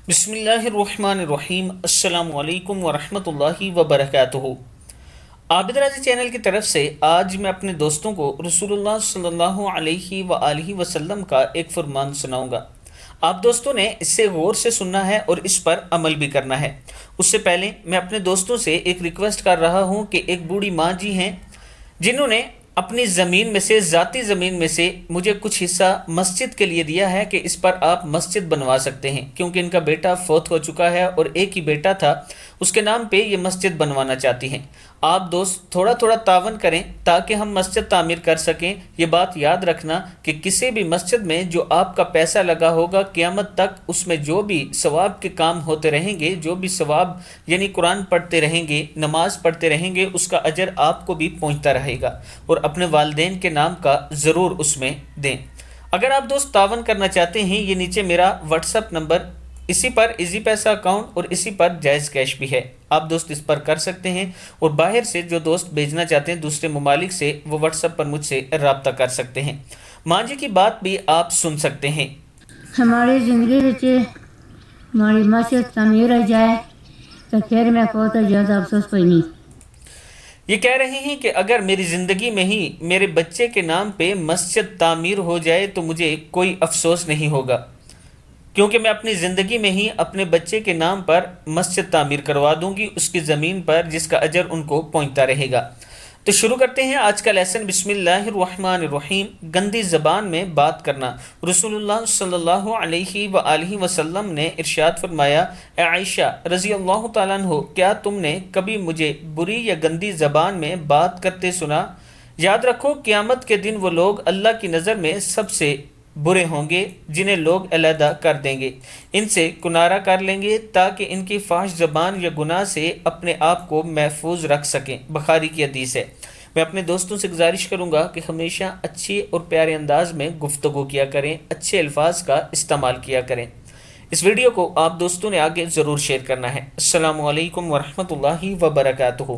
بسم اللہ الرحمن الرحیم۔ السلام علیکم ورحمۃ اللہ وبرکاتہ۔ عابد راضی چینل کی طرف سے آج میں اپنے دوستوں کو رسول اللہ صلی اللہ علیہ وآلہ وسلم کا ایک فرمان سناؤں گا۔ آپ دوستوں نے اس سے غور سے سننا ہے اور اس پر عمل بھی کرنا ہے۔ اس سے پہلے میں اپنے دوستوں سے ایک ریکویسٹ کر رہا ہوں کہ ایک بوڑھی ماں جی ہیں جنہوں نے اپنی زمین میں سے، ذاتی زمین میں سے مجھے کچھ حصہ مسجد کے لیے دیا ہے کہ اس پر آپ مسجد بنوا سکتے ہیں، کیونکہ ان کا بیٹا فوت ہو چکا ہے اور ایک ہی بیٹا تھا، اس کے نام پہ یہ مسجد بنوانا چاہتی ہیں۔ آپ دوست تھوڑا تھوڑا تعاون کریں تاکہ ہم مسجد تعمیر کر سکیں۔ یہ بات یاد رکھنا کہ کسی بھی مسجد میں جو آپ کا پیسہ لگا ہوگا، قیامت تک اس میں جو بھی ثواب کے کام ہوتے رہیں گے، جو بھی ثواب یعنی قرآن پڑھتے رہیں گے، نماز پڑھتے رہیں گے، اس کا اجر آپ کو بھی پہنچتا رہے گا، اور اپنے والدین کے نام کا ضرور اس میں دیں۔ اگر آپ دوست تعاون کرنا چاہتے ہیں، یہ نیچے میرا واٹس ایپ نمبر، اسی پر ایزی پیسہ اکاؤنٹ اور اسی پر جائز کیش بھی ہے، آپ دوست اس پر کر سکتے ہیں۔ اور باہر سے جو دوست بھیجنا چاہتے ہیں دوسرے ممالک سے، وہ واٹس ایپ پر مجھ سے رابطہ کر سکتے ہیں۔ ماں جی کی بات بھی آپ سن سکتے ہیں۔ ہماری زندگی ہماری معاشیت تعمیر ہو جائے تو پھر میں کو تو زیادہ افسوس کوئی نہیں۔ یہ کہہ رہے ہیں کہ اگر میری زندگی میں ہی میرے بچے کے نام پہ مسجد تعمیر ہو جائے تو مجھے کوئی افسوس نہیں ہوگا، کیونکہ میں اپنی زندگی میں ہی اپنے بچے کے نام پر مسجد تعمیر کروا دوں گی، اس کی زمین پر، جس کا اجر ان کو پہنچتا رہے گا۔ تو شروع کرتے ہیں آج کا لیسن۔ بسم اللہ الرحمن الرحیم۔ گندی زبان میں بات کرنا۔ رسول اللہ صلی اللہ علیہ وآلہ وسلم نے ارشاد فرمایا، اے عائشہ رضی اللہ تعالیٰ عنہ، کیا تم نے کبھی مجھے بری یا گندی زبان میں بات کرتے سنا؟ یاد رکھو قیامت کے دن وہ لوگ اللہ کی نظر میں سب سے برے ہوں گے جنہیں لوگ علیحدہ کر دیں گے، ان سے کنارہ کر لیں گے تاکہ ان کی فاحش زبان یا گناہ سے اپنے آپ کو محفوظ رکھ سکیں۔ بخاری کی حدیث ہے۔ میں اپنے دوستوں سے گزارش کروں گا کہ ہمیشہ اچھی اور پیارے انداز میں گفتگو کیا کریں، اچھے الفاظ کا استعمال کیا کریں۔ اس ویڈیو کو آپ دوستوں نے آگے ضرور شیئر کرنا ہے۔ السلام علیکم ورحمۃ اللہ وبرکاتہ۔